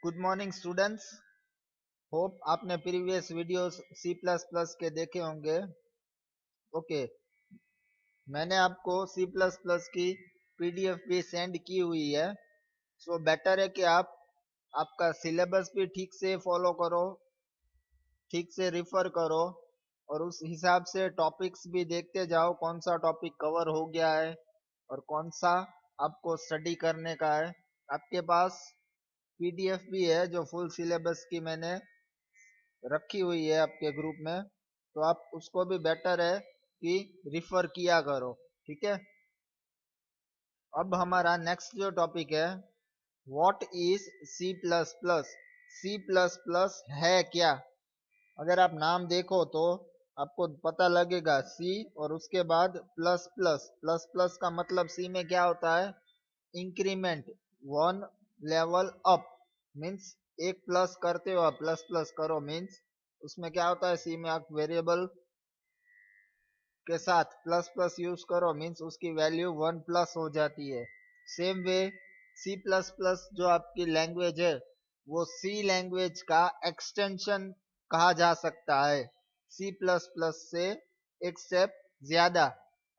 Good morning students. Hope आपने previous videos C plus plus के देखे होंगे। ओके, मैंने आपको सी प्लस प्लस की पीडीएफ भी सेंड की हुई है। सो बेटर है कि आप आपका सिलेबस भी ठीक से फॉलो करो, ठीक से रिफर करो और उस हिसाब से टॉपिक्स भी देखते जाओ, कौन सा टॉपिक कवर हो गया है और कौन सा आपको स्टडी करने का है। आपके पास पीडीएफ भी है जो फुल सिलेबस की मैंने रखी हुई है आपके ग्रुप में, तो आप उसको भी बेटर है कि रिफर किया करो। ठीक है, अब हमारा नेक्स्ट जो टॉपिक है, what is C plus plus. C plus plus है क्या? अगर आप नाम देखो तो आपको पता लगेगा सी और उसके बाद प्लस प्लस। प्लस प्लस का मतलब सी में क्या होता है? Increment, one level up. Means एक प्लस करते हो आप, प्लस प्लस करो मीन्स उसमें क्या होता है, सी में आप वेरिएबल के साथ प्लस प्लस यूज करो मीन्स उसकी वैल्यू वन प्लस हो जाती है। Same way C plus plus जो आपकी लैंग्वेज है वो सी लैंग्वेज का एक्सटेंशन कहा जा सकता है। सी प्लस प्लस से एक स्टेप ज्यादा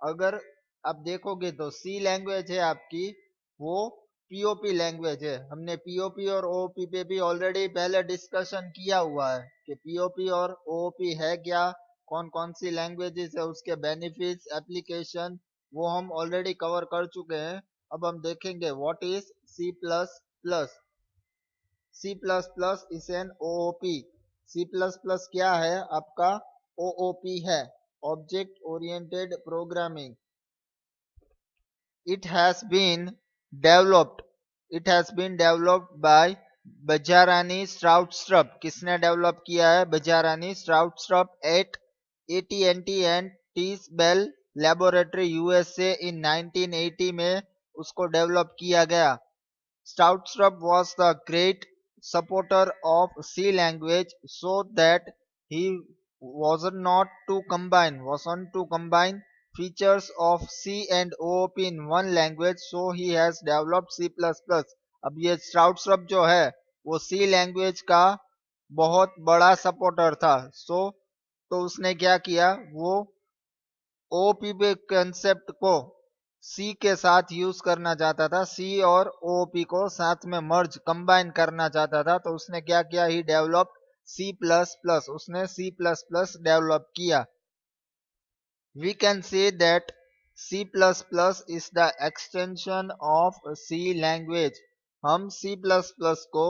अगर आप देखोगे तो सी लैंग्वेज है आपकी, वो पीओपी लैंग्वेज है। हमने पीओपी और ओओपी पे भी ऑलरेडी पहले डिस्कशन किया हुआ है कि पीओपी और ओओपी है क्या, कौन कौन सी लैंग्वेजेस है, उसके बेनिफिट्स, एप्लीकेशन, वो हम ऑलरेडी कवर कर चुके हैं। अब हम देखेंगे what is C plus plus. C plus plus is an OOP. C plus plus क्या है? आपका ओओपी है, object oriented programming. it has been developed it has been developed by Bjarne Stroustrup. किसने डेवलप किया है? Bjarne Stroustrup at AT&T and T's Bell laboratory USA in 1980 में उसको develop किया गया। स्ट्राउटस्ट्रप was the great supporter of C language so that he wasn't to combine features of C and OOP in one language, so he has developed C++। अब ये स्ट्राउटस्ट्रप जो है वो C language का बहुत बड़ा सपोर्टर था। तो उसने क्या किया, वो ओपी पे कंसेप्ट को सी के साथ यूज करना चाहता था, सी और ओपी को साथ में मर्ज कंबाइन करना चाहता था। तो उसने क्या किया, he developed C plus plus. उसने सी प्लस प्लस डेवलप किया। We can say that C plus plus is the extension of C language. हम सी प्लस प्लस को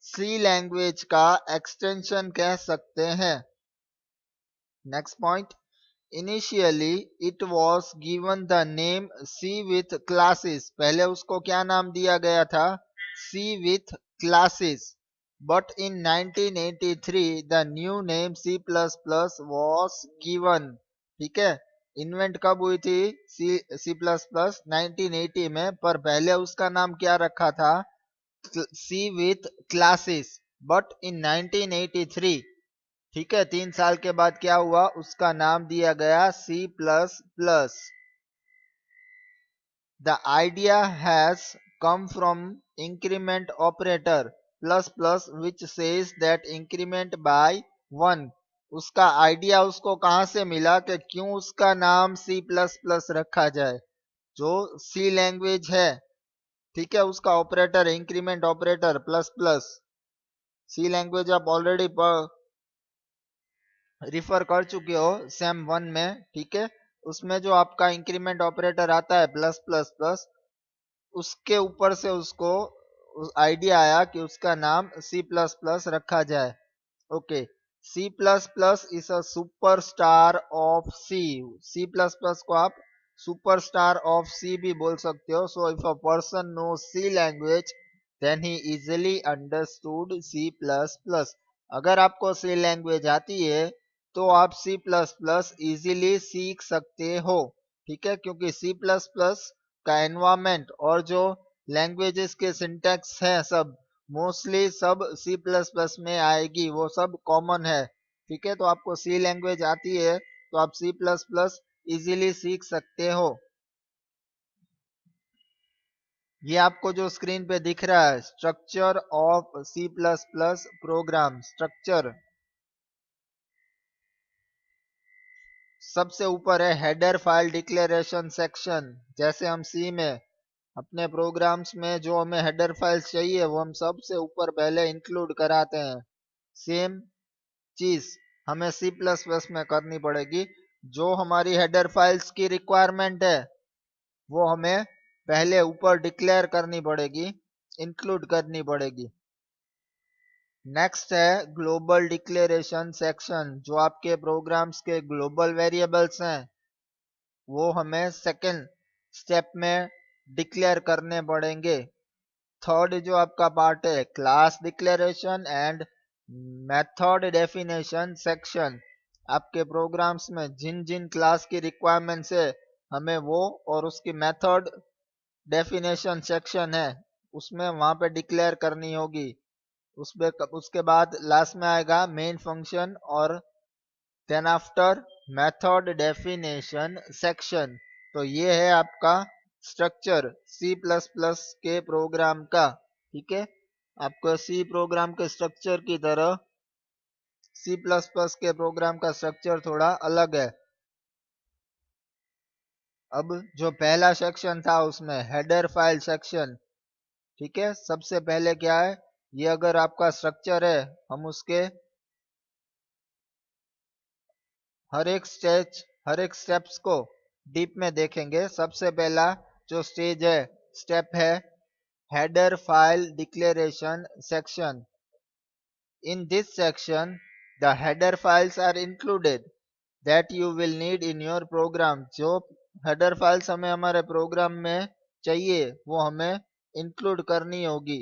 सी लैंग्वेज का एक्सटेंशन कह सकते हैं। Next point, Initially, it was given the name C with classes। पहले उसको क्या नाम दिया गया था? C with classes। But in 1983, the new name C++ was given। ठीक है, इन्वेंट कब हुई थी C++? 1980 में, पर पहले उसका नाम क्या रखा था? C with classes। But in 1983, ठीक है, 3 साल के बाद क्या हुआ, उसका नाम दिया गया C plus plus. The idea has come from increment operator plus plus which says that increment by one. उसका आइडिया उसको कहां से मिला कि क्यों उसका नाम सी प्लस प्लस रखा जाए? जो सी लैंग्वेज है, ठीक है, उसका operator increment operator plus plus. C language आप ऑलरेडी रिफर कर चुके हो सेम 1 में। ठीक है, उसमें जो आपका इंक्रीमेंट ऑपरेटर आता है प्लस प्लस प्लस, उसके ऊपर से उसको आइडिया आया कि उसका नाम सी प्लस प्लस रखा जाए। Okay, C plus plus is a super star of C. C plus plus को आप सुपर स्टार ऑफ सी भी बोल सकते हो। So if a person know C language then he easily understood C plus plus. अगर आपको सी लैंग्वेज आती है तो आप सी प्लस प्लस इजिली सीख सकते हो। ठीक है, क्योंकि सी प्लस प्लस का एनवायरमेंट और जो लैंग्वेजेस के सिंटैक्स हैं सब मोस्टली सब सी प्लस प्लस में आएगी, वो सब कॉमन है। ठीक है, तो आपको सी लैंग्वेज आती है तो आप सी प्लस प्लस इजीली सीख सकते हो। ये आपको जो स्क्रीन पे दिख रहा है structure of C plus plus program structure, सबसे ऊपर है हेडर फाइल डिक्लेरेशन सेक्शन। जैसे हम सी में अपने प्रोग्राम्स में जो हमें हेडर फाइल्स चाहिए वो हम सबसे ऊपर पहले इंक्लूड कराते हैं। सेम चीज हमें सी प्लस प्लस में करनी पड़ेगी। जो हमारी हेडर फाइल्स की रिक्वायरमेंट है वो हमें पहले ऊपर डिक्लेयर करनी पड़ेगी, इंक्लूड करनी पड़ेगी। नेक्स्ट है ग्लोबल डिक्लेरेशन सेक्शन। जो आपके प्रोग्राम्स के ग्लोबल वेरिएबल्स हैं वो हमें सेकेंड स्टेप में डिक्लेयर करने पड़ेंगे। थर्ड जो आपका पार्ट है class declaration and method definition section. आपके प्रोग्राम्स में जिन जिन क्लास की रिक्वायरमेंट्स है हमें वो और उसकी मेथड डेफिनेशन सेक्शन है उसमें वहां पे डिक्लेयर करनी होगी। उसमें उसके बाद लास्ट में आएगा मेन फंक्शन और then after method definition section. तो ये है आपका स्ट्रक्चर सी प्लस प्लस के प्रोग्राम का। ठीक है, आपको सी प्रोग्राम के स्ट्रक्चर की तरह सी प्लस प्लस के प्रोग्राम का स्ट्रक्चर थोड़ा अलग है। अब जो पहला सेक्शन था उसमें हेडर फाइल सेक्शन। ठीक है, सबसे पहले क्या है, ये अगर आपका स्ट्रक्चर है हम उसके हर एक स्टेप्स को डीप में देखेंगे। सबसे पहला जो स्टेज है स्टेप है header file declaration section. In this section, the header files are included that you will need in your program। जो header files हमें हमारे प्रोग्राम में चाहिए वो हमें इंक्लूड करनी होगी।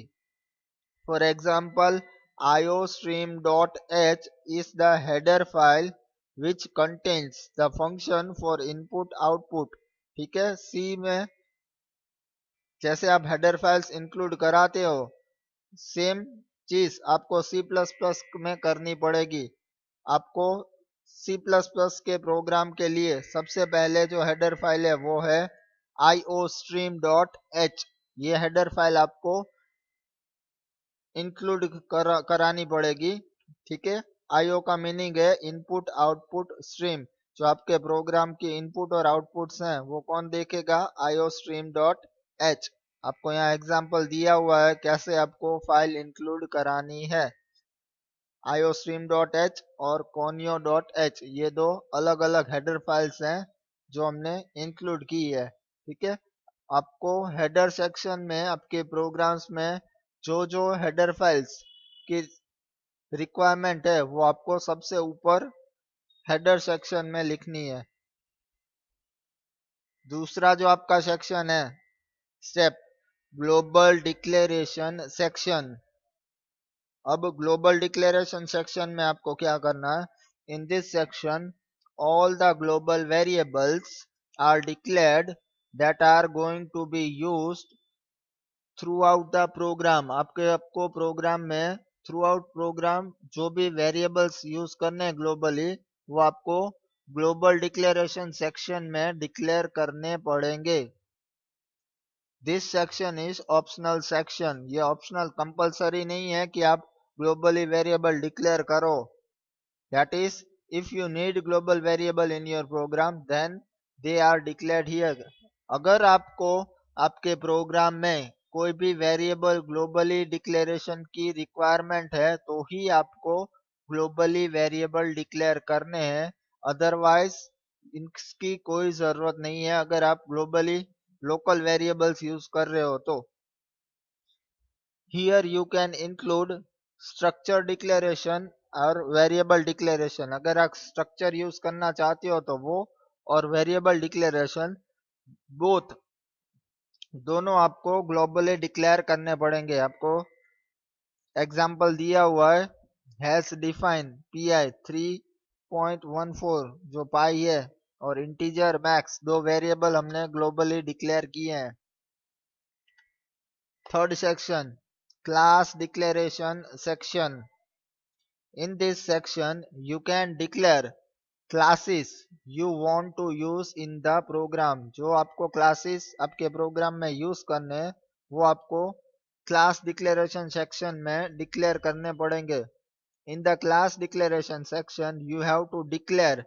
For example, iostream.h is the header file which contains the function for input output। ठीक है, सी में जैसे आप हेडर फाइल्स इंक्लूड कराते हो सेम चीज आपको सी प्लस प्लस में करनी पड़ेगी। आपको सी प्लस प्लस के प्रोग्राम के लिए सबसे पहले जो हेडर फाइल है वो है iostream.h। ये हेडर फाइल आपको इंक्लूड करानी पड़ेगी। ठीक है, आईओ का मीनिंग है इनपुट आउटपुट स्ट्रीम। जो आपके प्रोग्राम की इनपुट और आउटपुट्स हैं वो कौन देखेगा, iostream.h। आपको यहाँ एग्जांपल दिया हुआ है कैसे आपको फाइल इंक्लूड करानी है। iostream.h और conio.h ये दो अलग अलग हेडर फाइल्स हैं जो हमने इंक्लूड की है। ठीक है, आपको हेडर सेक्शन में आपके प्रोग्राम्स में जो जो हेडर फाइल्स की रिक्वायरमेंट है वो आपको सबसे ऊपर हेडर सेक्शन में लिखनी है। दूसरा जो आपका सेक्शन है स्टेप ग्लोबल डिक्लेरेशन सेक्शन। अब ग्लोबल डिक्लेरेशन सेक्शन में आपको क्या करना है, in this section all the global variables are declared that are going to be used throughout the program. आपको प्रोग्राम में थ्रू आउट प्रोग्राम जो भी वेरिएबल्स यूज करने हैं ग्लोबली वो आपको ग्लोबल डिक्लेरेशन सेक्शन में डिक्लेयर करने पड़ेंगे। This section is optional section. ये ऑप्शनल कंपलसरी नहीं है कि आप ग्लोबली वेरिएबल डिक्लेयर करो। That is if you need global variable in your program then they are declared here. अगर आपको आपके प्रोग्राम में कोई भी वेरिएबल ग्लोबली डिक्लेरेशन की रिक्वायरमेंट है तो ही आपको ग्लोबली वेरिएबल डिक्लेयर करने हैं, अदरवाइज इसकी कोई जरूरत नहीं है अगर आप ग्लोबली लोकल वेरिएबल्स यूज कर रहे हो तो। Here you can include structure declaration और वेरिएबल डिक्लेरेशन। अगर आप स्ट्रक्चर यूज करना चाहते हो तो वो और वेरिएबल डिक्लेरेशन बोथ दोनों आपको ग्लोबली डिक्लेयर करने पड़ेंगे। आपको एग्जाम्पल दिया हुआ है हैश डिफाइन पी 3.14 जो पाई है और इंटीजर मैक्स दो वेरिएबल हमने ग्लोबली डिक्लेयर किए हैं। Third section class declaration section. In this section, you can declare classes you want to use in the program। जो आपको classes आपके प्रोग्राम में यूज करने हैं वो आपको क्लास डिक्लेरेशन सेक्शन में डिक्लेयर करने पड़ेंगे. In the class declaration section, you have to declare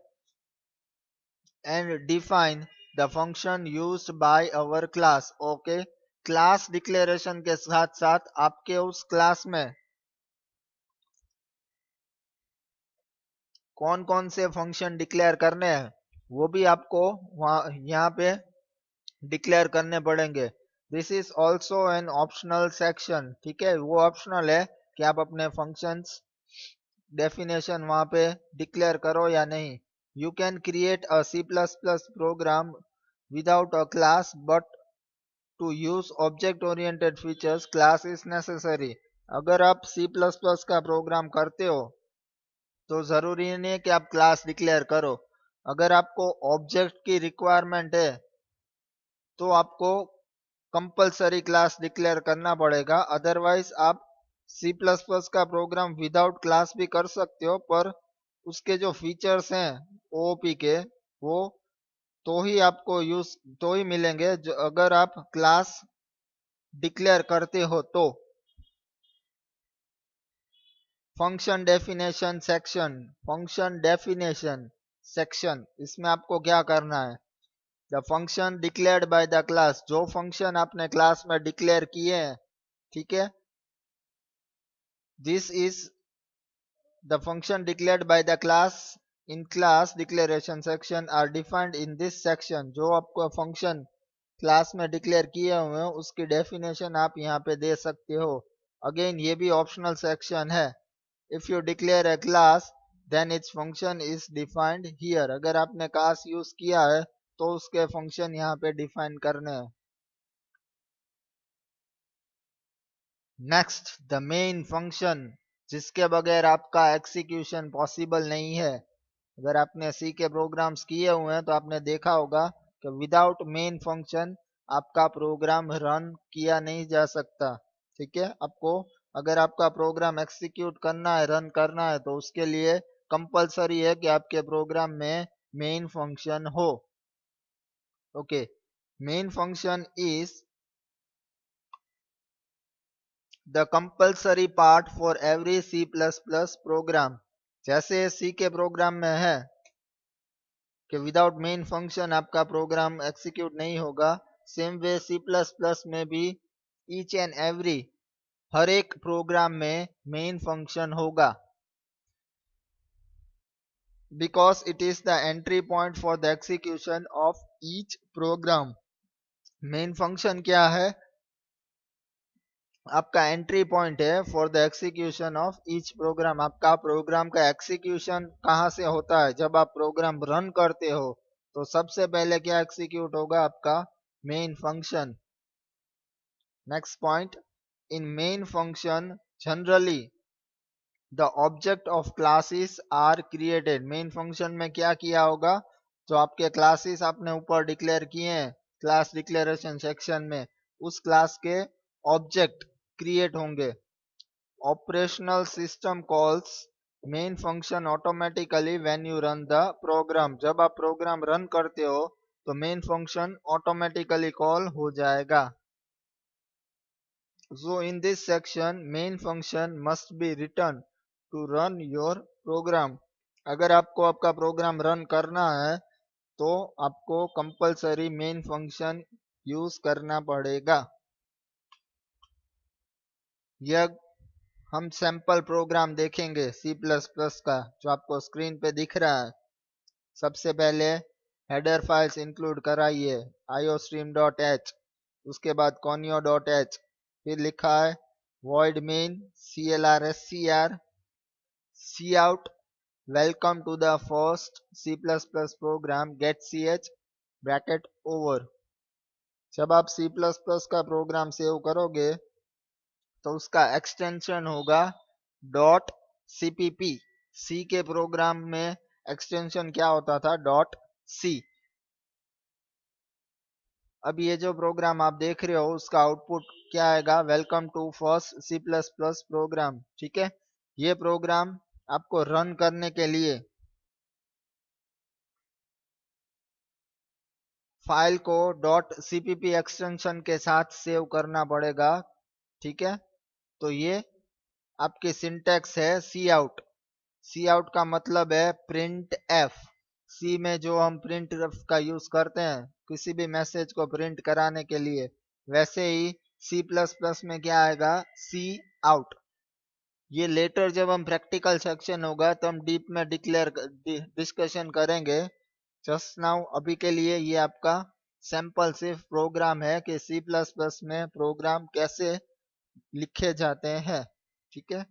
and define the function used by our class. Okay? Class declaration के साथ साथ आपके उस क्लास में कौन कौन से फंक्शन डिक्लेयर करने हैं वो भी आपको वहां यहाँ पे डिक्लेयर करने पड़ेंगे. This is also an optional section. ठीक है, वो ऑप्शनल है कि आप अपने फंक्शंस डेफिनेशन वहां पे डिक्लेयर करो या नहीं. You can create a C plus plus program without a class but to use object oriented features class is necessary. अगर आप सी प्लस प्लस का प्रोग्राम करते हो तो जरूरी नहीं है कि आप क्लास डिक्लेयर करो. अगर आपको ऑब्जेक्ट की रिक्वायरमेंट है तो आपको कंपलसरी क्लास डिक्लेयर करना पड़ेगा. अदरवाइज आप सी प्लस प्लस का प्रोग्राम विदाउट क्लास भी कर सकते हो, पर उसके जो फीचर्स हैं ओओपी के वो तो ही आपको यूज तो ही मिलेंगे जो अगर आप क्लास डिक्लेयर करते हो तो. Function definition section. Function definition section इसमें आपको क्या करना है. The function declared by the class. जो फंक्शन आपने क्लास में डिक्लेयर किए हैं, ठीक है, this is the function declared by the class in class declaration section are defined in this section. जो आपको फंक्शन क्लास में डिक्लेयर किए हुए हैं उसकी डेफिनेशन आप यहाँ पे दे सकते हो. अगेन ये भी ऑप्शनल सेक्शन है. If you declare a class then its function is defined here. अगर आपने क्लास यूज किया है तो उसके फंक्शन यहाँ पे डिफाइन करने हैं. नेक्स्ट, द मेन फंक्शन, जिसके बगैर आपका एग्जीक्यूशन पॉसिबल नहीं है. अगर आपने सी के प्रोग्राम्स किए हुए हैं तो आपने देखा होगा कि विदाउट मेन फंक्शन आपका प्रोग्राम रन किया नहीं जा सकता. ठीक है, आपको अगर आपका प्रोग्राम एग्जीक्यूट करना है, रन करना है, तो उसके लिए कंपलसरी है कि आपके प्रोग्राम में मेन फंक्शन हो. Okay, main function is the compulsory part for every C plus plus program. जैसे सी के प्रोग्राम में है कि विदाउट मेन फंक्शन आपका प्रोग्राम एग्जीक्यूट नहीं होगा, same way C plus plus में भी ईच एंड एवरी हर एक प्रोग्राम में मेन फंक्शन होगा. Because it is the entry point for the execution of each program. Main function क्या है? आपका एंट्री पॉइंट है for the execution of each program. आपका प्रोग्राम का एग्जीक्यूशन कहाँ से होता है? जब आप प्रोग्राम रन करते हो तो सबसे पहले क्या एग्जीक्यूट होगा? आपका main function. Next point, in main function generally the object of classes are created. Main function में क्या किया होगा? जो आपके क्लासेस आपने ऊपर डिक्लेयर किए हैं क्लास डिक्लेरेशन सेक्शन में, उस क्लास के ऑब्जेक्ट क्रिएट होंगे. Operational system calls main function automatically when you run the program. जब आप प्रोग्राम रन करते हो तो मेन फंक्शन ऑटोमेटिकली कॉल हो जाएगा. So in this section main function must be written to run your program. अगर आपको आपका प्रोग्राम रन करना है तो आपको कंपलसरी मेन फंक्शन यूज करना पड़ेगा. यह हम सैंपल प्रोग्राम देखेंगे सी प्लस प्लस का जो आपको स्क्रीन पे दिख रहा है. सबसे पहले हेडर फाइल्स इंक्लूड कराइए iostream.h, उसके बाद conio.h, फिर लिखा है void main clrscr cout welcome to the first C++ program get ch bracket over. जब आप C++ का प्रोग्राम सेव करोगे तो उसका एक्सटेंशन होगा डॉट cpp. सी के प्रोग्राम में एक्सटेंशन क्या होता था? Dot C. अब ये जो प्रोग्राम आप देख रहे हो उसका आउटपुट क्या आएगा? Welcome to first C plus plus program. ठीक है, ये प्रोग्राम आपको रन करने के लिए file co dot CPP extension के साथ सेव करना पड़ेगा। ठीक है, तो ये आपकी सिंटैक्स है सी आउट। सी आउट का मतलब है प्रिंट एफ। सी में जो हम प्रिंट एफ का यूज करते हैं किसी भी मैसेज को प्रिंट कराने के लिए, वैसे ही सी प्लस प्लस में क्या आएगा, सी आउट। ये लेटर जब हम प्रैक्टिकल सेक्शन होगा तो हम डीप में डिस्कशन करेंगे। जस्ट नाउ अभी के लिए ये आपका सैंपल सिर्फ प्रोग्राम है कि सी प्लस प्लस में प्रोग्राम कैसे लिखे जाते हैं। ठीक है,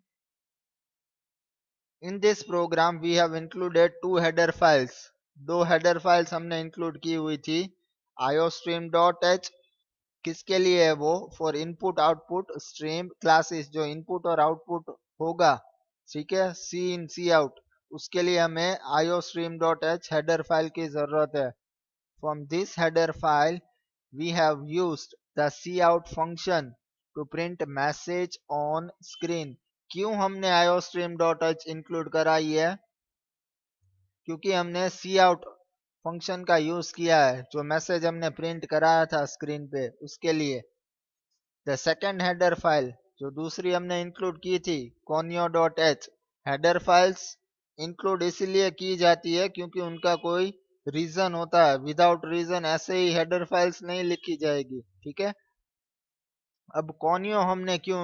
in this program we have included two header files. दो हेडर फाइल्स हमने इंक्लूड की हुई थी। iostream.h किसके लिए है वो, for input output stream classes, जो इनपुट और आउटपुट होगा, ठीक है, सी इन सी आउट, उसके लिए हमें iostream.h हेडर फाइल की जरूरत है। From this header file we have used the cout function to print message on screen। क्यों हमने iostream.h इंक्लूड कराई है, क्योंकि हमने cout फंक्शन का यूज किया है, जो मैसेज हमने प्रिंट कराया था स्क्रीन पे उसके लिए। द सेकेंड हेडर फाइल जो दूसरी हमने इंक्लूड की थी conio.h, हेडर फाइल्स इंक्लूड इसलिए की जाती है क्योंकि उनका कोई रीजन होता है। विदाउट रीजन ऐसे ही हेडर फाइल्स नहीं लिखी जाएगी। ठीक है, अब कॉनियो हमने क्यों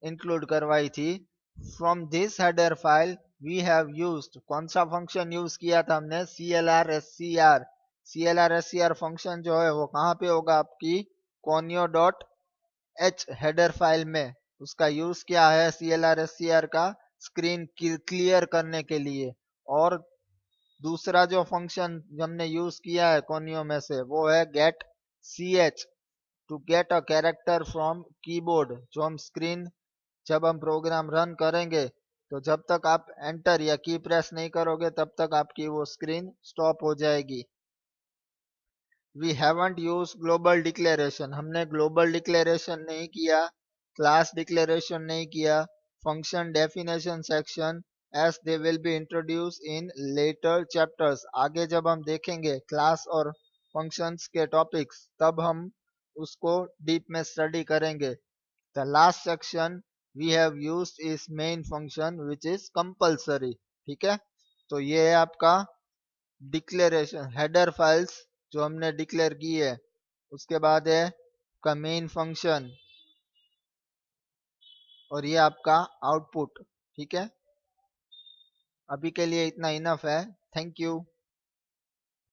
इंक्लूड करवाई थी, from this header file we have used, कौन सा फंक्शन यूज किया था हमने, clrscr। clrscr फंक्शन जो है वो कहाँ पे होगा, आपकी conio dot H header file में। उसका यूज क्या है clrscr का, स्क्रीन क्लियर करने के लिए। और दूसरा जो फंक्शन हमने यूज किया है कोनियो में से वो है get ch, to get a character from keyboard. जो हम स्क्रीन जब हम प्रोग्राम रन करेंगे तो जब तक आप एंटर या की प्रेस नहीं करोगे तब तक आपकी वो स्क्रीन स्टॉप हो जाएगी। We haven't use global declaration, हमने ग्लोबल डिक्लेरेशन नहीं किया, क्लास डिक्लेरेशन नहीं किया, function definition section as they will be introduce in later chapters. आगे जब हम देखेंगे क्लास और फंक्शंस के टॉपिक्स तब हम उसको डीप में स्टडी करेंगे। The last section we have used is main function which is compulsory. ठीक है, तो ये है आपका डिक्लेरेशन हेडर फाइल्स जो हमने डिक्लेयर की है। उसके बाद है का मेन फंक्शन और ये आपका आउटपुट। ठीक है, अभी के लिए इतना इनफ है। Thank you.